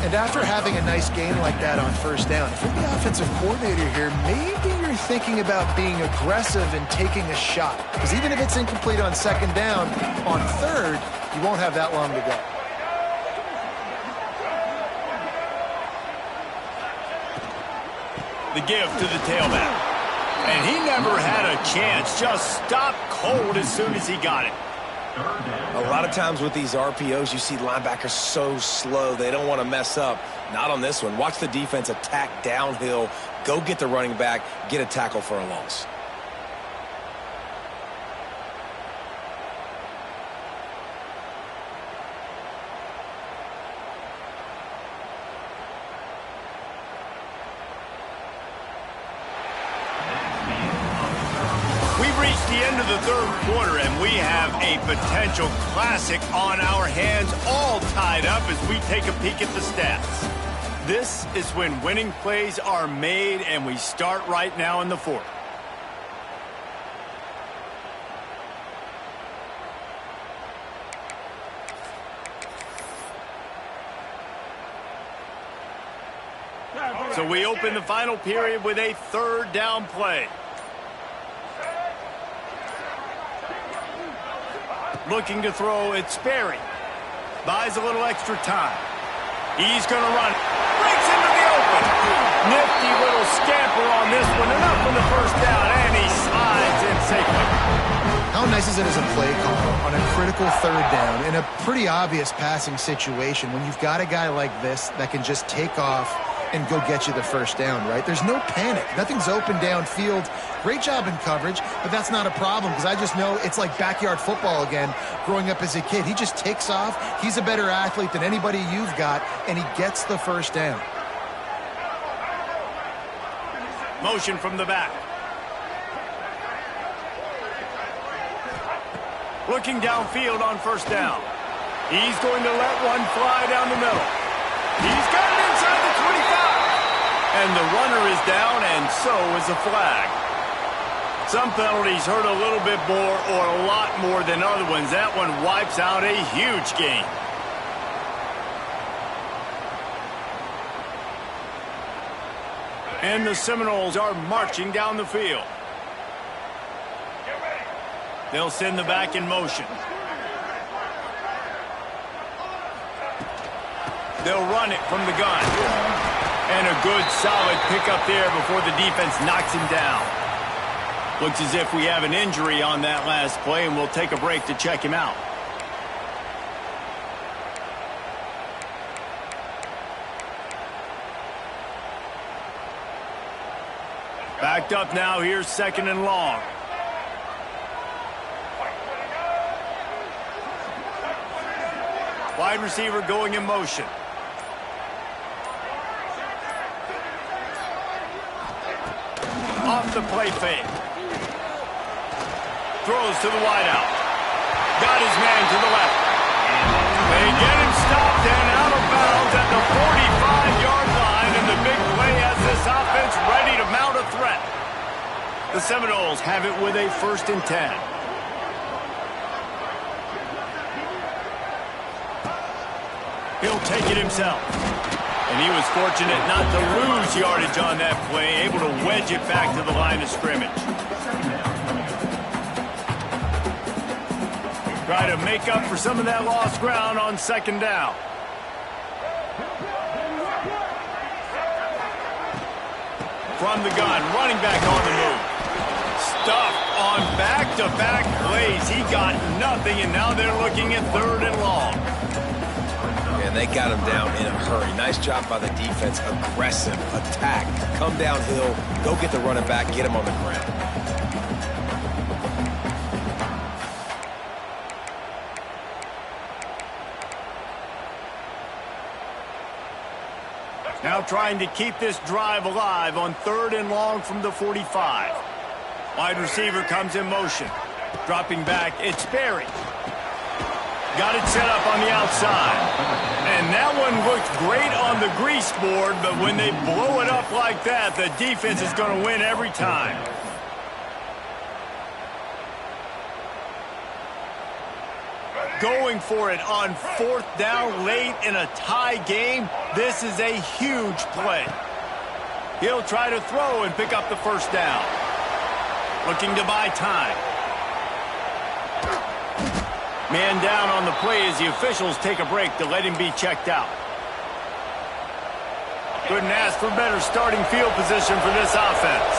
And after having a nice game like that on first down, if you're the offensive coordinator here, maybe you're thinking about being aggressive and taking a shot. Because even if it's incomplete on second down, on third, you won't have that long to go. The give to the tailback. And he never had a chance. Just stopped cold as soon as he got it. A lot of times with these RPOs, you see linebackers so slow, they don't want to mess up. Not on this one. Watch the defense attack downhill, go get the running back, get a tackle for a loss. The end of the third quarter, and we have a potential classic on our hands, all tied up as we take a peek at the stats. This is when winning plays are made, and we start right now in the fourth. So we open the final period with a third down play. Looking to throw, it's Sperry. Buys a little extra time. He's going to run. Breaks into the open. Nifty little scamper on this one. Enough for the first down, and he slides in safely. How nice is it as a play call on a critical third down in a pretty obvious passing situation when you've got a guy like this that can just take off and go get you the first down, right? There's no panic. Nothing's open downfield. Great job in coverage, but that's not a problem because I just know it's like backyard football again growing up as a kid. He just takes off. He's a better athlete than anybody you've got, and he gets the first down. Motion from the back. Looking downfield on first down. He's going to let one fly down the middle. He's got it inside the 25. And the runner is down, and so is a flag. Some penalties hurt a little bit more or a lot more than other ones. That one wipes out a huge gain. And the Seminoles are marching down the field. They'll send the back in motion. They'll run it from the gun. And a good, solid pickup there before the defense knocks him down. Looks as if we have an injury on that last play, and we'll take a break to check him out. Backed up now. Here's second and long. Wide receiver going in motion. Off the play fake. Throws to the wideout. Got his man to the left. They get him stopped and out of bounds at the 45-yard line, and the big play has this offense ready to mount a threat. The Seminoles have it with a 1st and 10. He'll take it himself. And he was fortunate not to lose yardage on that play, able to wedge it back to the line of scrimmage. Try to make up for some of that lost ground on second down. From the gun, running back on the move. Stuffed on back-to-back plays. He got nothing, and now they're looking at 3rd and long. And they got him down in a hurry. Nice job by the defense. Aggressive attack. Come downhill, go get the running back, get him on the ground. Now trying to keep this drive alive on 3rd and long from the 45. Wide receiver comes in motion. Dropping back, it's Berry. Got it set up on the outside. And that one looked great on the grease board, but when they blow it up like that, the defense is going to win every time. Going for it on 4th down late in a tie game. This is a huge play. He'll try to throw and pick up the 1st down. Looking to buy time. Man down on the play as the officials take a break to let him be checked out. Couldn't ask for better starting field position for this offense.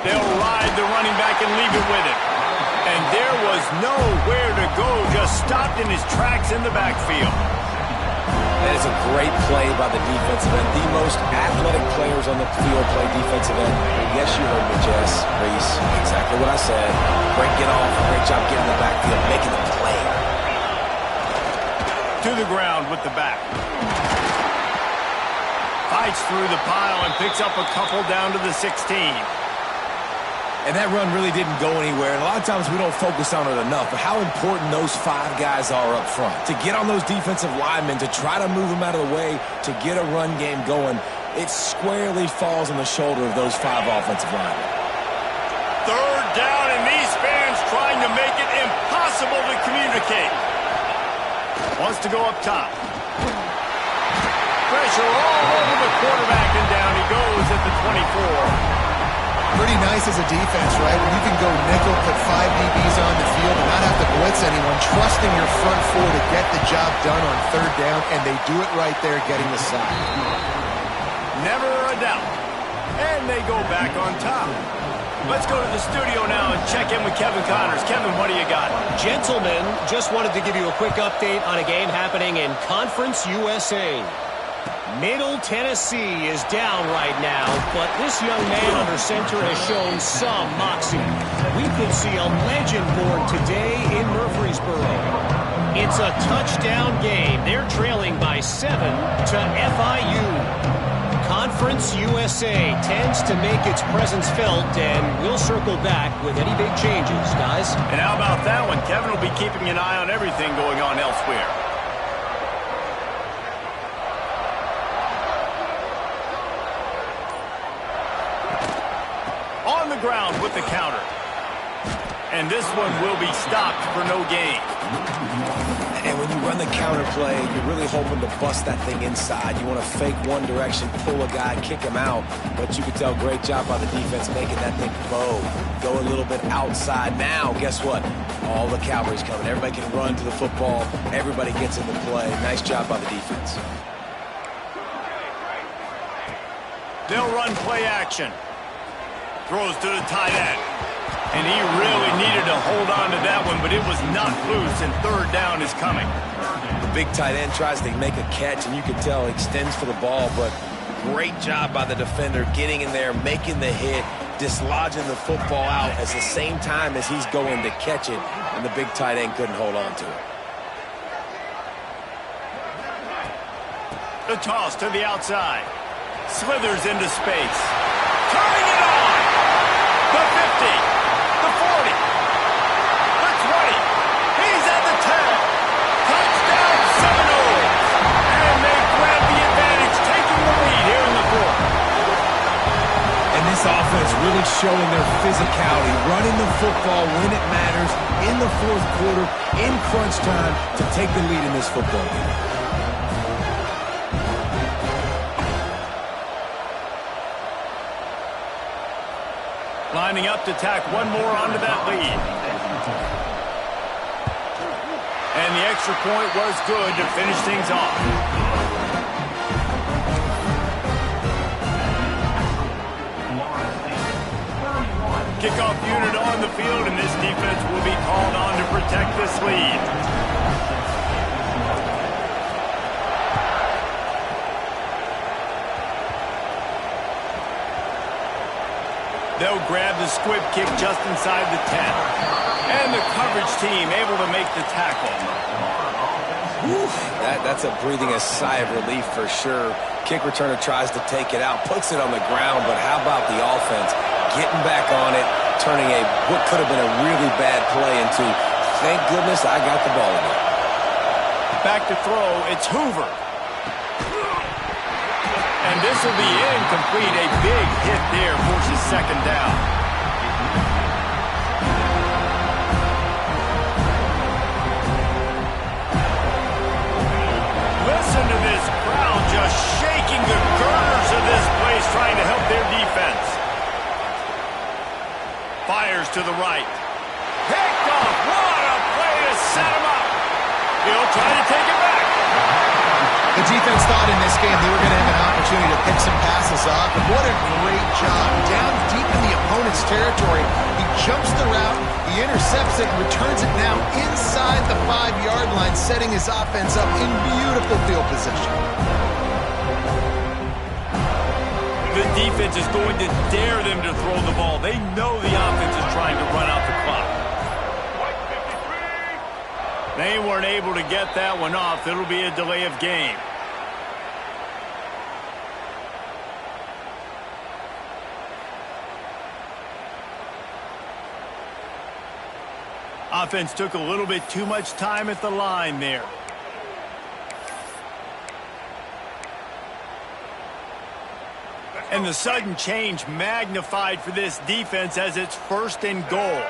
They'll ride the running back and leave it with him. And there was nowhere to go, just stopped in his tracks in the backfield. That is a great play by the defensive end. The most athletic players on the field play defensive end. Yes, you heard me, Jess, Reese. Exactly what I said. Great get off. Great job getting in the backfield, making the play. To the ground with the back. Fights through the pile and picks up a couple down to the 16. And that run really didn't go anywhere. And a lot of times we don't focus on it enough, but how important those 5 guys are up front. To get on those defensive linemen, to try to move them out of the way, to get a run game going, it squarely falls on the shoulder of those 5 offensive linemen. 3rd down, and these fans trying to make it impossible to communicate. Wants to go up top. Pressure all over the quarterback, and down he goes at the 24. Pretty nice as a defense, right? When you can go nickel, put 5 DBs on the field and not have to blitz anyone, trusting your front 4 to get the job done on 3rd down, and they do it right there, getting the sack. Never a doubt. And they go back on top. Let's go to the studio now and check in with Kevin Connors. Kevin, what do you got? Gentlemen, just wanted to give you a quick update on a game happening in Conference USA. Middle Tennessee is down right now, but this young man under center has shown some moxie. We could see a legend born today in Murfreesboro. It's a touchdown game. They're trailing by 7 to FIU. Conference USA tends to make its presence felt, and we'll circle back with any big changes, guys. And how about that one? Kevin will be keeping an eye on everything going on elsewhere. On the ground with the counter. And this one will be stopped for no gain. And when you run the counter play, you're really hoping to bust that thing inside. You want to fake one direction, pull a guy, kick him out. But you can tell, great job by the defense making that thing bow. Go a little bit outside. Now, guess what? All the cavalry's coming. Everybody can run to the football. Everybody gets into play. Nice job by the defense. They'll run play action. Throws to the tight end. And he really needed to hold on to that one, but it was not loose, and 3rd down is coming. The big tight end tries to make a catch, and you can tell he extends for the ball, but great job by the defender getting in there, making the hit, dislodging the football out at the same time as he's going to catch it, and the big tight end couldn't hold on to it. The toss to the outside. Slithers into space. Turning it on! The 50. The 40, the 20, he's at the 10, touchdown Seminoles, and they grab the advantage, taking the lead here in the 4th. And this offense really showing their physicality, running the football when it matters, in the 4th quarter, in crunch time, to take the lead in this football game. Lining up to tack one more onto that lead. And the extra point was good to finish things off. unit on the field, and this defense will be called on to protect this lead. They'll grab the squib kick just inside the 10. And the coverage team able to make the tackle. Whew, that's a breathing a sigh of relief for sure. Kick returner tries to take it out, puts it on the ground, but how about the offense getting back on it, turning what could have been a really bad play into, thank goodness I got the ball again. Back to throw, it's Hoover. And this will be incomplete. A big hit there forces second down. Listen to this crowd just shaking the girders of this place, trying to help their defense. Fires to the right. Picked off. What a play to set him up. He'll try to take it back. The defense thought in this game they were going to have an opportunity to pick some passes off, and what a great job. Down deep in the opponent's territory, he jumps the route, he intercepts it, and returns it now inside the 5-yard line, setting his offense up in beautiful field position. The defense is going to dare them to throw the ball. They know the offense is trying to run out the clock. They weren't able to get that one off. It'll be a delay of game. Offense took a little bit too much time at the line there. And the sudden change magnified for this defense as it's 1st and goal.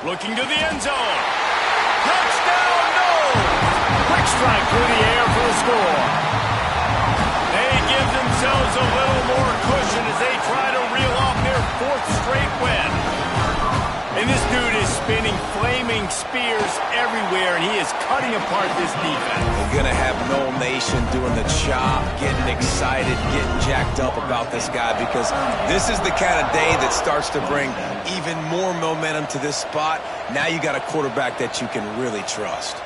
Looking to the end zone. Touchdown, no! Quick strike through the air for the score. They give themselves a little more cushion as they try to reel off their 4th straight win. And this dude is spinning flaming spears everywhere, and he is cutting apart this defense. You're going to have Noel Nation doing the chop, getting excited, getting jacked up about this guy, because this is the kind of day that starts to bring even more momentum to this spot. Now you got a quarterback that you can really trust.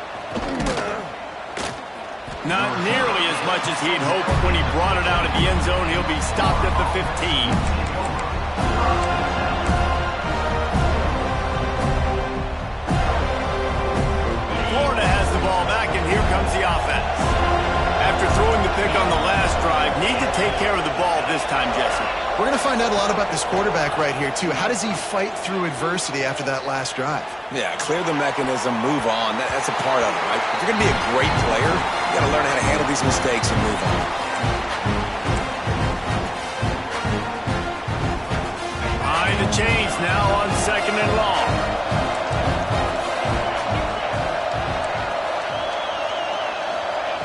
Not nearly as much as he'd hoped when he brought it out of the end zone. He'll be stopped at the 15. Florida has the ball back, and here comes the offense. After throwing the pick on the last drive, need to take care of the ball this time, Jesse. We're going to find out a lot about this quarterback right here, too. How does he fight through adversity after that last drive? Yeah, clear the mechanism, move on. That's a part of it, right? If you're going to be a great player, you got to learn how to handle these mistakes and move on. Behind the chains now on 2nd and long.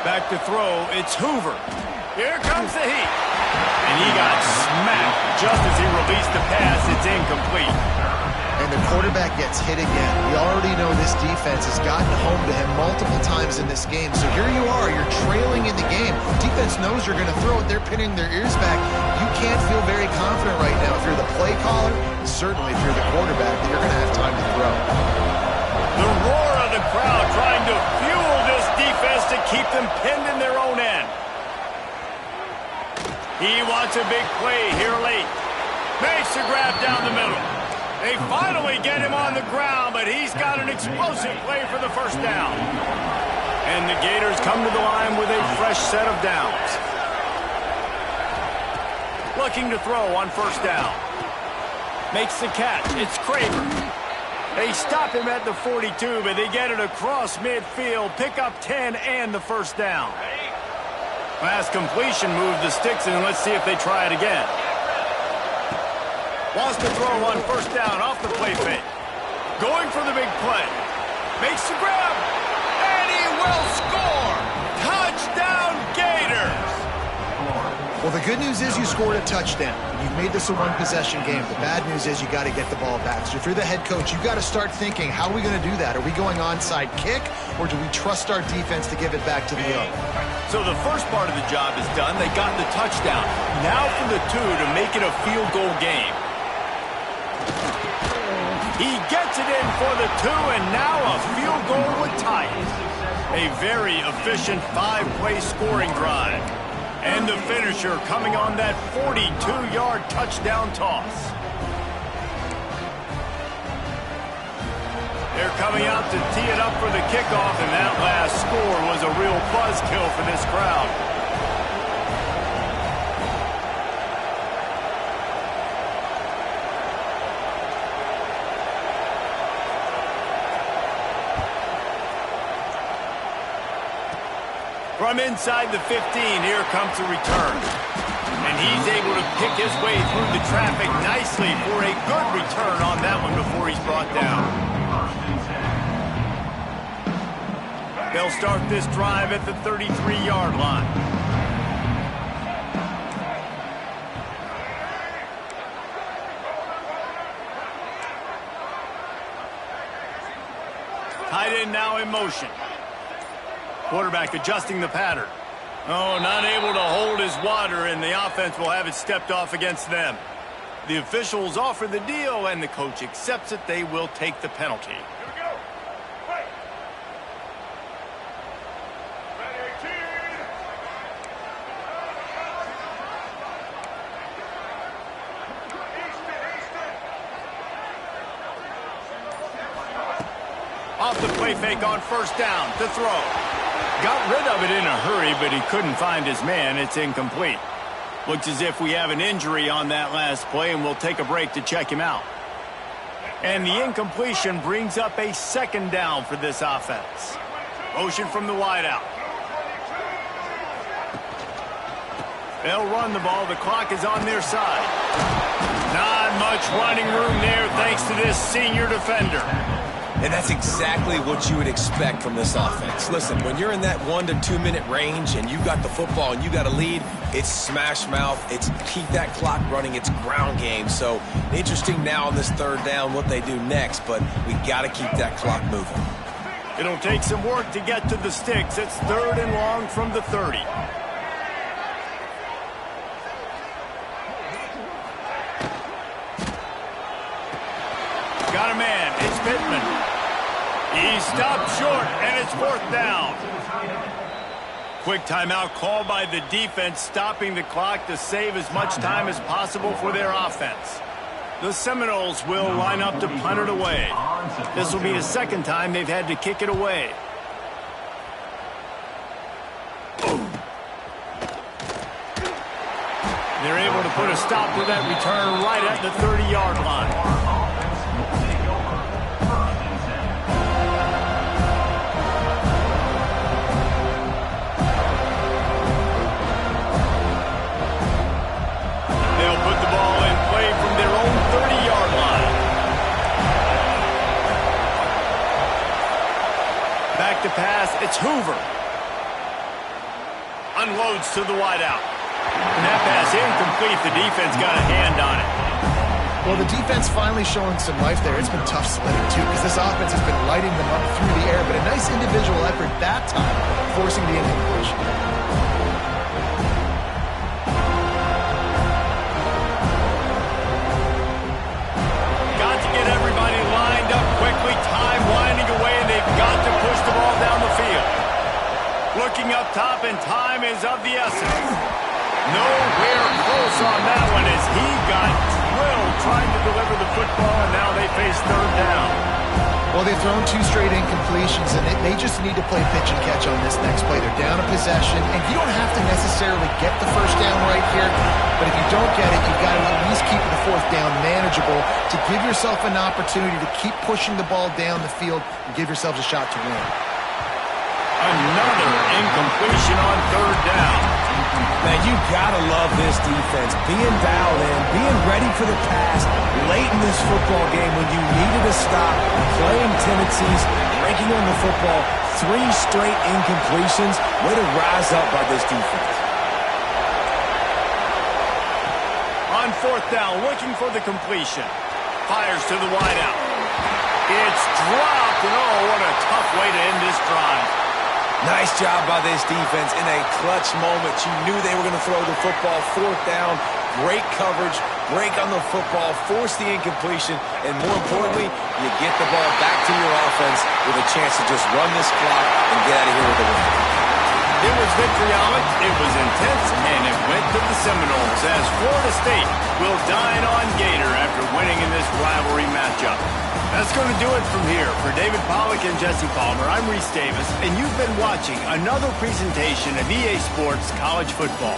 Back to throw, it's Hoover. Here comes the heat. And he got smacked just as he released the pass. It's incomplete. And the quarterback gets hit again. We already know this defense has gotten home to him multiple times in this game. So here you are, you're trailing in the game. Defense knows you're going to throw it. They're pinning their ears back. You can't feel very confident right now if you're the play caller, and certainly if you're the quarterback, that you're going to have time to throw. The roar of the crowd trying to fuel this defense to keep them pinned in their own end. He wants a big play here late. Makes the grab down the middle. They finally get him on the ground, but he's got an explosive play for the first down. And the Gators come to the line with a fresh set of downs. Looking to throw on 1st down. Makes the catch. It's Kramer. They stop him at the 42, but they get it across midfield. Pick up 10 and the 1st down. Pass completion, move the sticks, and let's see if they try it again. Wants to throw on 1st down off the play fake. Going for the big play. Makes the grab, and he will score! Touchdown, Gators! Well, the good news is you scored a touchdown. You've made this a one-possession game. The bad news is you got to get the ball back. So if you're the head coach, you've got to start thinking, how are we going to do that? Are we going onside kick, or do we trust our defense to give it back to the young? So the first part of the job is done. They got the touchdown. Now for the 2 to make it a field goal game. He gets it in for the 2, and now a field goal would tie it. A very efficient 5-play scoring drive. And the finisher coming on that 42-yard touchdown toss. They're coming out to tee it up for the kickoff, and that last score was a real buzzkill for this crowd. From inside the 15, here comes the return. And he's able to pick his way through the traffic nicely for a good return on that one before he's brought down. They'll start this drive at the 33-yard line. Tight end now in motion. Quarterback adjusting the pattern. Oh, not able to hold his water, and the offense will have it stepped off against them. The officials offer the deal, and the coach accepts it. They will take the penalty. Off the play fake on first down to throw. Got rid of it in a hurry, but he couldn't find his man. It's incomplete. Looks as if we have an injury on that last play, and we'll take a break to check him out. And the incompletion brings up a second down for this offense. Motion from the wideout. They'll run the ball. The clock is on their side. Not much running room there thanks to this senior defender. And that's exactly what you would expect from this offense. Listen, when you're in that 1 to 2 minute range and you got the football and you got a lead, it's smash mouth, it's keep that clock running, it's ground game. So interesting now on this third down what they do next, but we got to keep that clock moving. It'll take some work to get to the sticks. It's 3rd and long from the 30. Got a man. It's Pittman. He stopped short, and it's 4th down. Quick timeout called by the defense, stopping the clock to save as much time as possible for their offense. The Seminoles will line up to punt it away. This will be the second time they've had to kick it away. They're able to put a stop to that return right at the 30-yard line. To pass, it's Hoover. Unloads to the wideout. And that pass incomplete. The defense got a hand on it. Well, the defense finally showing some life there. It's been tough sledding, too, because this offense has been lighting them up through the air. But a nice individual effort that time, forcing the incompletion. Got to get everybody lined up quickly. Time winding away, and they've got to push the ball down the field. Looking up top, and time is of the essence. Nowhere close on that one as he got drilled trying to deliver the football, and now they face 3rd down. Well, they've thrown 2 straight incompletions, and they just need to play pitch and catch on this next play. They're down a possession, and you don't have to necessarily get the first down right here, but if you don't get it, you've got to at least keep the 4th down manageable to give yourself an opportunity to keep pushing the ball down the field and give yourselves a shot to win. Another incompletion on 3rd down. Man, you gotta love this defense. Being dialed in, being ready for the pass late in this football game when you needed a stop, playing tendencies, breaking on the football, 3 straight incompletions. Way to rise up by this defense. fourth down, looking for the completion. Fires to the wideout. It's dropped, and oh, what a tough way to end this drive. Nice job by this defense in a clutch moment. You knew they were going to throw the football. Fourth down, great coverage, break on the football, force the incompletion, and more importantly, you get the ball back to your offense with a chance to just run this clock and get out of here with a win. It was vitriolic, it was intense, and it went to the Seminoles as Florida State will dine on Gator after winning in this rivalry matchup. That's going to do it from here. For David Pollack and Jesse Palmer, I'm Reese Davis, and you've been watching another presentation of EA Sports College Football.